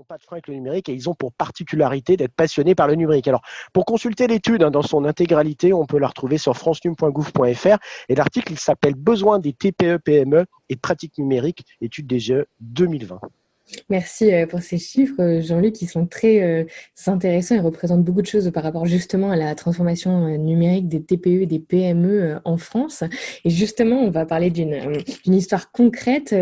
n'ont pas de frein avec le numérique et ils ont pour particularité d'être passionnés par le numérique. Alors, pour consulter l'étude dans son intégralité, on peut la retrouver sur francenum.gouv.fr et l'article il s'appelle Besoin des TPE-PME et de pratiques numériques, étude DGE 2020. Merci pour ces chiffres, Jean-Luc, qui sont très intéressants et représentent beaucoup de choses par rapport justement à la transformation numérique des TPE et des PME en France. Et justement, on va parler d'une histoire concrète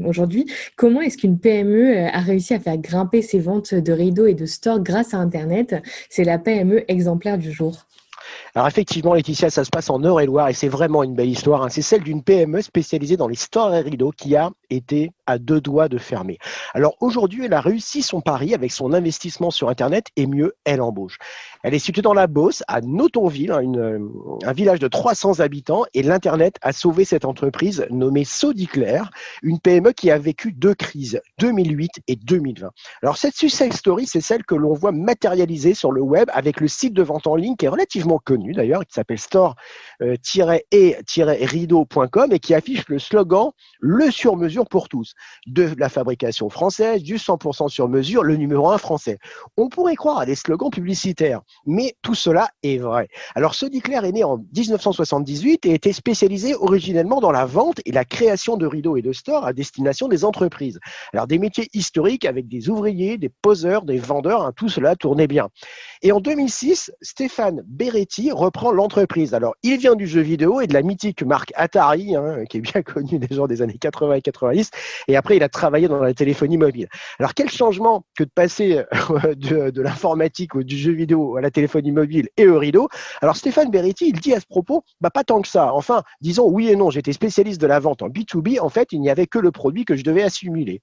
aujourd'hui. Comment est-ce qu'une PME a réussi à faire grimper ses ventes de rideaux et de stores grâce à Internet? C'est la PME exemplaire du jour. Alors effectivement, Laetitia, ça se passe en Eure-et-Loire et c'est vraiment une belle histoire. C'est celle d'une PME spécialisée dans les stores et rideaux qui a été à 2 doigts de fermer. Alors aujourd'hui, elle a réussi son pari avec son investissement sur Internet et mieux, elle embauche. Elle est située dans la Beauce, à Notonville, un village de 300 habitants et l'Internet a sauvé cette entreprise nommée Sodiclair, une PME qui a vécu 2 crises, 2008 et 2020. Alors cette success story, c'est celle que l'on voit matérialisée sur le web avec le site de vente en ligne qui est relativement connu d'ailleurs, qui s'appelle store-et-rideau.com et qui affiche le slogan « Le sur-mesure pour tous ». De la fabrication française, du 100% sur mesure, le numéro 1 français. On pourrait croire à des slogans publicitaires, mais tout cela est vrai. Alors, Sodiclair est né en 1978 et était spécialisé originellement dans la vente et la création de rideaux et de stores à destination des entreprises. Alors, des métiers historiques avec des ouvriers, des poseurs, des vendeurs, tout cela tournait bien. Et en 2006, Stéphane Beretti reprend l'entreprise. Alors, il vient du jeu vidéo et de la mythique marque Atari, qui est bien connue des gens des années 80 et 90. Et après, il a travaillé dans la téléphonie mobile. Alors, quel changement que de passer de l'informatique ou du jeu vidéo à la téléphonie mobile et au rideau. Alors, Stéphane Beretti, il dit à ce propos, pas tant que ça. Enfin, disons oui et non, j'étais spécialiste de la vente en B2B. En fait, il n'y avait que le produit que je devais assimiler.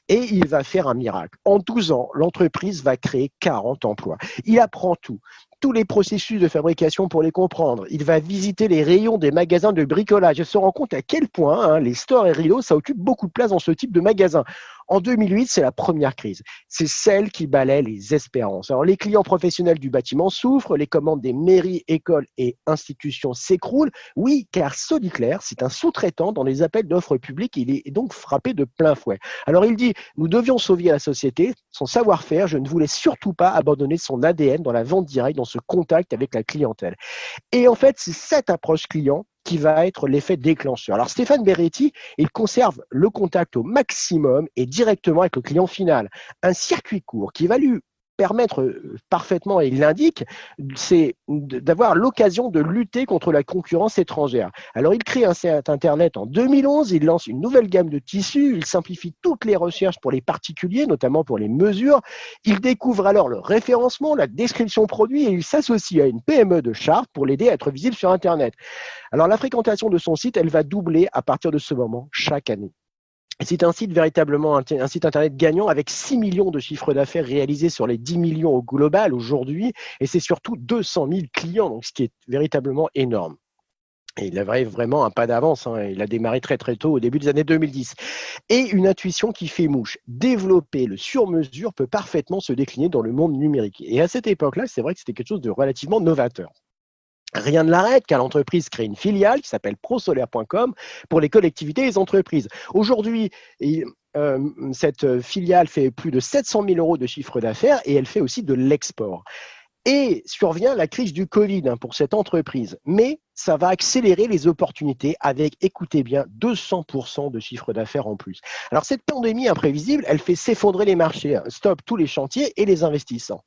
Et il va faire un miracle. En 12 ans, l'entreprise va créer 40 emplois. Il apprend tout. Tous les processus de fabrication pour les comprendre. Il va visiter les rayons des magasins de bricolage et se rend compte à quel point les stores et rideaux, ça occupe beaucoup de place dans ce type de magasin. En 2008, c'est la première crise. C'est celle qui balaie les espérances. Alors, les clients professionnels du bâtiment souffrent, les commandes des mairies, écoles et institutions s'écroulent. Oui, car Sodiclair, c'est un sous-traitant dans les appels d'offres publiques. Il est donc frappé de plein fouet. Alors, il dit, nous devions sauver la société, son savoir-faire. Je ne voulais surtout pas abandonner son ADN dans la vente directe, dans ce contact avec la clientèle. Et en fait, c'est cette approche client qui va être l'effet déclencheur. Alors Stéphane Beretti, il conserve le contact au maximum et directement avec le client final. Un circuit court qui va lui permettre parfaitement, et il l'indique, c'est d'avoir l'occasion de lutter contre la concurrence étrangère. Alors, il crée un site internet en 2011, il lance une nouvelle gamme de tissus, il simplifie toutes les recherches pour les particuliers, notamment pour les mesures. Il découvre alors le référencement, la description produit et il s'associe à une PME de Chartres pour l'aider à être visible sur Internet. Alors, la fréquentation de son site, elle va doubler à partir de ce moment chaque année. C'est un site véritablement, un site internet gagnant avec 6 millions de chiffres d'affaires réalisés sur les 10 millions au global aujourd'hui. Et c'est surtout 200 000 clients, donc ce qui est véritablement énorme. Et il avait vraiment un pas d'avance. Il a démarré très très tôt, au début des années 2010. Et une intuition qui fait mouche. Développer le sur-mesure peut parfaitement se décliner dans le monde numérique. Et à cette époque-là, c'est vrai que c'était quelque chose de relativement novateur. Rien ne l'arrête car l'entreprise crée une filiale qui s'appelle prosolaire.com pour les collectivités et les entreprises. Aujourd'hui, cette filiale fait plus de 700 000 euros de chiffre d'affaires et elle fait aussi de l'export. Et survient la crise du Covid pour cette entreprise. Mais ça va accélérer les opportunités avec, écoutez bien, 200% de chiffre d'affaires en plus. Alors cette pandémie imprévisible, elle fait s'effondrer les marchés, stop tous les chantiers et les investissements.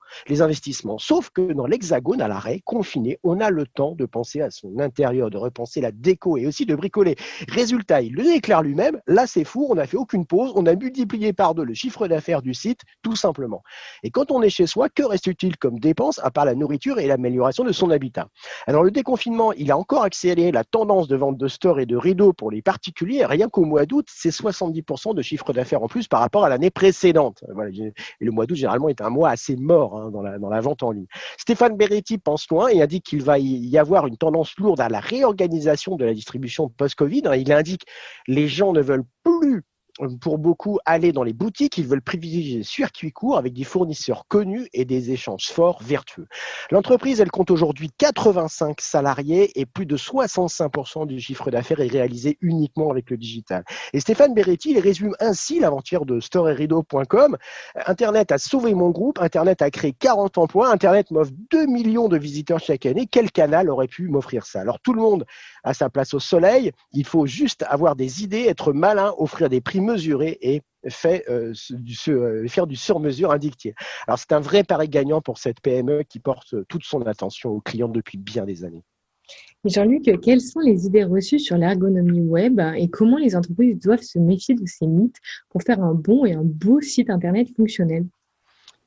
Sauf que dans l'Hexagone, à l'arrêt, confiné, on a le temps de penser à son intérieur, de repenser la déco et aussi de bricoler. Résultat, il le déclare lui-même, là c'est fou, on n'a fait aucune pause, on a multiplié par 2 le chiffre d'affaires du site, tout simplement. Et quand on est chez soi, que reste-t-il comme dépense à part la nourriture et l'amélioration de son habitat? Alors le déconfinement, il a encore accéléré la tendance de vente de stores et de rideaux pour les particuliers. Rien qu'au mois d'août, c'est 70% de chiffre d'affaires en plus par rapport à l'année précédente. Voilà. Et le mois d'août, généralement, est un mois assez mort dans la vente en ligne. Stéphane Beretti pense loin et indique qu'il va y avoir une tendance lourde à la réorganisation de la distribution post-Covid. Il indique que les gens ne veulent plus pour beaucoup aller dans les boutiques, ils veulent privilégier les circuits courts avec des fournisseurs connus et des échanges forts, vertueux. L'entreprise, elle compte aujourd'hui 85 salariés et plus de 65% du chiffre d'affaires est réalisé uniquement avec le digital. Et Stéphane Beretti, il résume ainsi l'aventure de StoreRideau.com. Internet a sauvé mon groupe, Internet a créé 40 emplois, Internet m'offre 2 millions de visiteurs chaque année. Quel canal aurait pu m'offrir ça? Alors tout le monde a sa place au soleil, il faut juste avoir des idées, être malin, offrir des prix mesurés et faire du sur-mesure indiqué. Alors c'est un vrai pari gagnant pour cette PME qui porte toute son attention aux clients depuis bien des années. Jean-Luc, quelles sont les idées reçues sur l'ergonomie web et comment les entreprises doivent se méfier de ces mythes pour faire un bon et un beau site internet fonctionnel?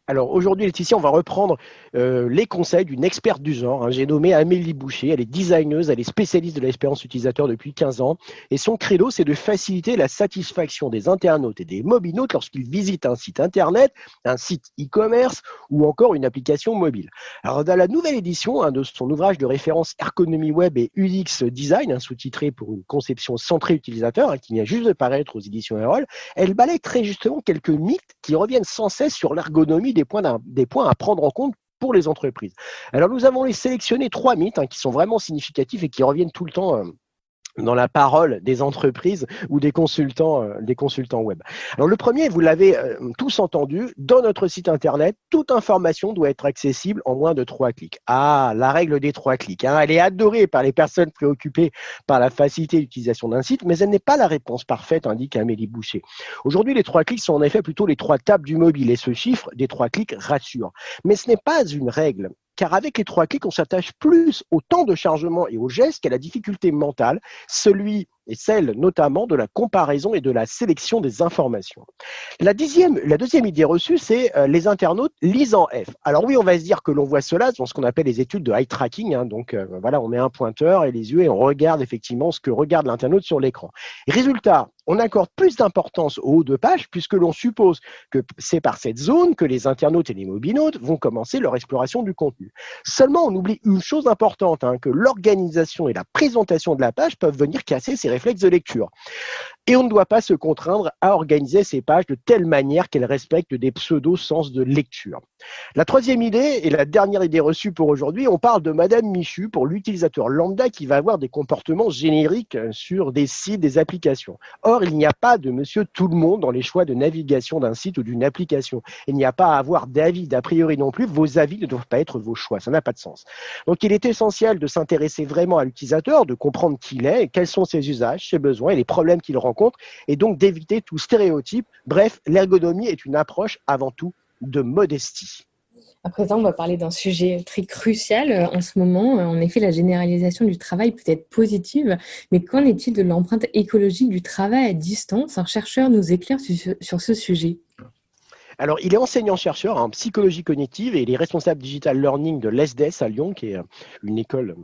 Alors aujourd'hui, Laetitia, on va reprendre les conseils d'une experte du genre. J'ai nommé Amélie Boucher. Elle est designeuse, elle est spécialiste de l'expérience utilisateur depuis 15 ans. Et son credo, c'est de faciliter la satisfaction des internautes et des mobinautes lorsqu'ils visitent un site internet, un site e-commerce ou encore une application mobile. Alors dans la nouvelle édition de son ouvrage de référence Ergonomie Web et UX Design, sous-titré pour une conception centrée utilisateur, qui vient juste de paraître aux éditions Erol, elle balaye très justement quelques mythes qui reviennent sans cesse sur l'ergonomie des points à prendre en compte pour les entreprises. Alors nous avons sélectionné 3 mythes qui sont vraiment significatifs et qui reviennent tout le temps dans la parole des entreprises ou des consultants web. Alors le premier, vous l'avez tous entendu, dans notre site internet, toute information doit être accessible en moins de 3 clics. Ah, la règle des 3 clics, elle est adorée par les personnes préoccupées par la facilité d'utilisation d'un site, mais elle n'est pas la réponse parfaite, indique Amélie Boucher. Aujourd'hui, les 3 clics sont en effet plutôt les 3 tables du mobile et ce chiffre des 3 clics rassure. Mais ce n'est pas une règle. Car avec les 3 clics, on s'attache plus au temps de chargement et aux gestes qu'à la difficulté mentale, celui et celle notamment de la comparaison et de la sélection des informations. La deuxième idée reçue, c'est les internautes lisent en F. Alors oui, on va se dire que l'on voit cela dans ce qu'on appelle les études de eye tracking. Donc voilà, on met un pointeur et les yeux et on regarde effectivement ce que regarde l'internaute sur l'écran. Résultat, on accorde plus d'importance au haut de page puisque l'on suppose que c'est par cette zone que les internautes et les mobinautes vont commencer leur exploration du contenu. Seulement, on oublie une chose importante, que l'organisation et la présentation de la page peuvent venir casser ces réflexes de lecture. Et on ne doit pas se contraindre à organiser ces pages de telle manière qu'elles respectent des pseudo-sens de lecture. La troisième idée, et la dernière idée reçue pour aujourd'hui, on parle de Madame Michu pour l'utilisateur lambda qui va avoir des comportements génériques sur des sites, des applications. Or, il n'y a pas de monsieur tout le monde dans les choix de navigation d'un site ou d'une application. Il n'y a pas à avoir d'avis, d'a priori non plus. Vos avis ne doivent pas être vos choix. Ça n'a pas de sens. Donc, il est essentiel de s'intéresser vraiment à l'utilisateur, de comprendre qui il est, quels sont ses usages, ses besoins et les problèmes qu'il rencontre, et donc d'éviter tout stéréotype. Bref, l'ergonomie est une approche avant tout de modestie. À présent, on va parler d'un sujet très crucial en ce moment. En effet, la généralisation du travail peut être positive, mais qu'en est-il de l'empreinte écologique du travail à distance? Un chercheur nous éclaire sur ce sujet. Alors, il est enseignant-chercheur en psychologie cognitive et il est responsable digital learning de l'ESDES à Lyon, qui est une école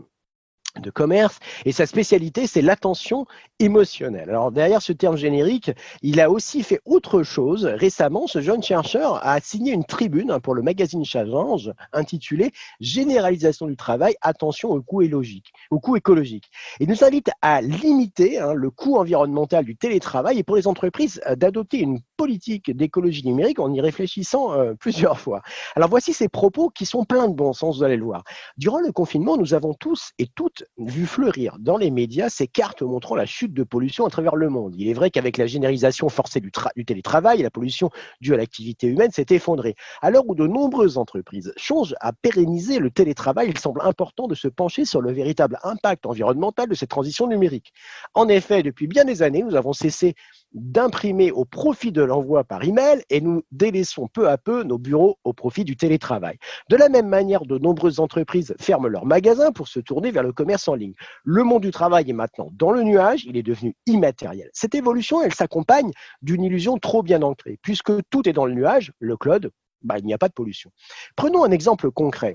de commerce, et sa spécialité, c'est l'attention émotionnelle. Alors derrière ce terme générique, il a aussi fait autre chose. Récemment, ce jeune chercheur a signé une tribune pour le magazine Change intitulée Généralisation du travail, attention au coût écologique. Il nous invite à limiter le coût environnemental du télétravail et pour les entreprises d'adopter une politique d'écologie numérique en y réfléchissant plusieurs fois. Alors voici ces propos qui sont pleins de bon sens, vous allez le voir. Durant le confinement, nous avons tous et toutes vu fleurir dans les médias ces cartes montrant la chute de pollution à travers le monde. Il est vrai qu'avec la généralisation forcée du télétravail, la pollution due à l'activité humaine s'est effondrée. À l'heure où de nombreuses entreprises changent à pérenniser le télétravail, il semble important de se pencher sur le véritable impact environnemental de cette transition numérique. En effet, depuis bien des années, nous avons cessé d'imprimer au profit de l'envoi par email et nous délaissons peu à peu nos bureaux au profit du télétravail. De la même manière, de nombreuses entreprises ferment leurs magasins pour se tourner vers le commerce en ligne. Le monde du travail est maintenant dans le nuage, il est devenu immatériel. Cette évolution, elle s'accompagne d'une illusion trop bien ancrée. Puisque tout est dans le nuage, le cloud, il n'y a pas de pollution. Prenons un exemple concret.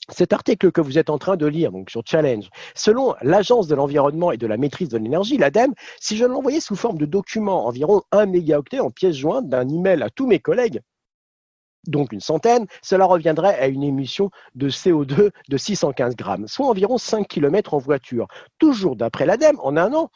Cet article que vous êtes en train de lire, donc sur Challenge, selon l'Agence de l'environnement et de la maîtrise de l'énergie, l'ADEME, si je l'envoyais sous forme de document, environ 1 mégaoctet en pièces jointes d'un email à tous mes collègues, donc une centaine, cela reviendrait à une émission de CO2 de 615 grammes, soit environ 5 km en voiture. Toujours d'après l'ADEME, en un an,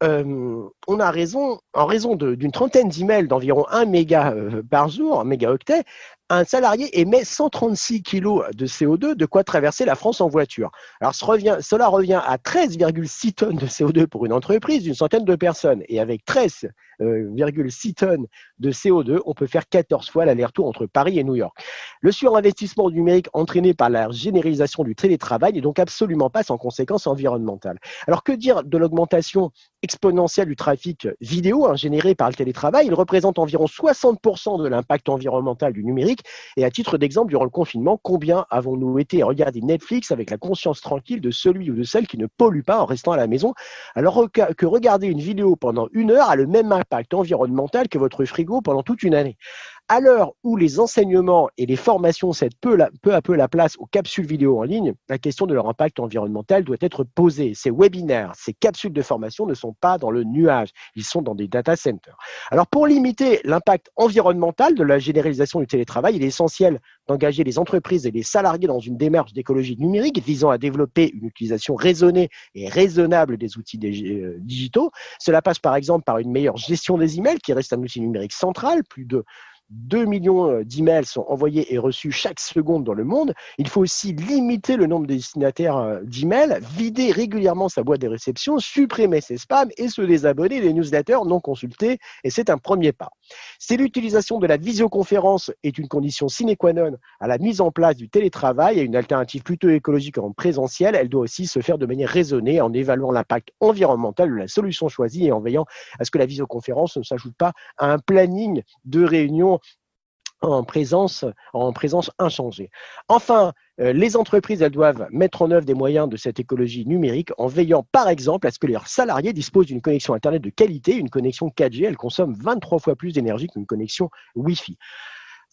on a raison, en raison d'une trentaine d'emails d'environ 1 méga par jour, 1 mégaoctet, un salarié émet 136 kilos de CO2, de quoi traverser la France en voiture. Alors cela revient à 13,6 tonnes de CO2 pour une entreprise d'une centaine de personnes. Et avec 13,6 tonnes de CO2, on peut faire 14 fois l'aller-retour entre Paris et New York. Le surinvestissement numérique entraîné par la généralisation du télétravail n'est donc absolument pas sans conséquences environnementales. Alors que dire de l'augmentation exponentielle du trafic vidéo généré par le télétravail? Il représente environ 60% de l'impact environnemental du numérique. Et à titre d'exemple, durant le confinement, combien avons-nous été regarder Netflix avec la conscience tranquille de celui ou de celle qui ne pollue pas en restant à la maison, alors que regarder une vidéo pendant 1 heure a le même impact environnemental que votre frigo pendant toute une année? À l'heure où les enseignements et les formations cèdent peu à peu la place aux capsules vidéo en ligne, la question de leur impact environnemental doit être posée. Ces webinaires, ces capsules de formation ne sont pas dans le nuage, ils sont dans des data centers. Alors pour limiter l'impact environnemental de la généralisation du télétravail, il est essentiel d'engager les entreprises et les salariés dans une démarche d'écologie numérique visant à développer une utilisation raisonnée et raisonnable des outils digitaux. Cela passe par exemple par une meilleure gestion des emails qui reste un outil numérique central. Plus de 2 millions d'emails sont envoyés et reçus chaque seconde dans le monde. Il faut aussi limiter le nombre de destinataires d'emails, vider régulièrement sa boîte de réception, supprimer ses spams et se désabonner des newsletters non consultés. Et c'est un premier pas. Si l'utilisation de la visioconférence est une condition sine qua non à la mise en place du télétravail et une alternative plutôt écologique en présentiel, elle doit aussi se faire de manière raisonnée en évaluant l'impact environnemental de la solution choisie et en veillant à ce que la visioconférence ne s'ajoute pas à un planning de réunion en présence inchangée. Enfin, les entreprises, elles doivent mettre en œuvre des moyens de cette écologie numérique en veillant, par exemple, à ce que leurs salariés disposent d'une connexion Internet de qualité. Une connexion 4G, elle consomme 23 fois plus d'énergie qu'une connexion Wi-Fi.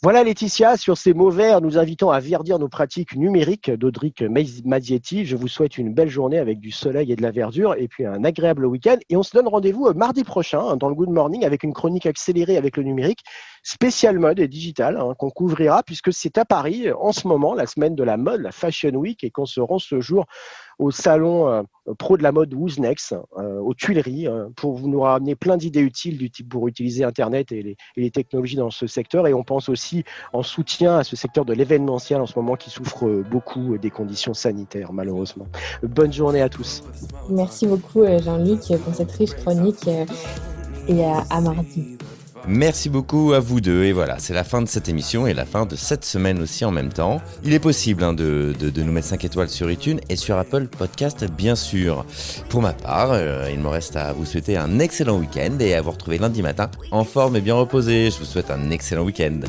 Voilà Laetitia, sur ces mots verts, nous invitons à verdir nos pratiques numériques d'Audric Mazietti. Je vous souhaite une belle journée avec du soleil et de la verdure et puis un agréable week-end. Et on se donne rendez-vous mardi prochain dans le Good Morning avec une chronique accélérée avec le numérique, spécial mode et digital qu'on couvrira puisque c'est à Paris en ce moment, la semaine de la mode, la Fashion Week, et qu'on se rend ce jour au salon pro de la mode Who's Next, aux Tuileries, pour nous ramener plein d'idées utiles du type pour utiliser Internet et les technologies dans ce secteur. Et on pense aussi en soutien à ce secteur de l'événementiel en ce moment qui souffre beaucoup des conditions sanitaires, malheureusement. Bonne journée à tous. Merci beaucoup Jean-Luc pour cette riche chronique et à mardi. Merci beaucoup à vous deux, et voilà, c'est la fin de cette émission et la fin de cette semaine aussi en même temps. Il est possible de nous mettre 5 étoiles sur iTunes et sur Apple Podcast bien sûr. Pour ma part, il me reste à vous souhaiter un excellent week-end et à vous retrouver lundi matin en forme et bien reposé. Je vous souhaite un excellent week-end.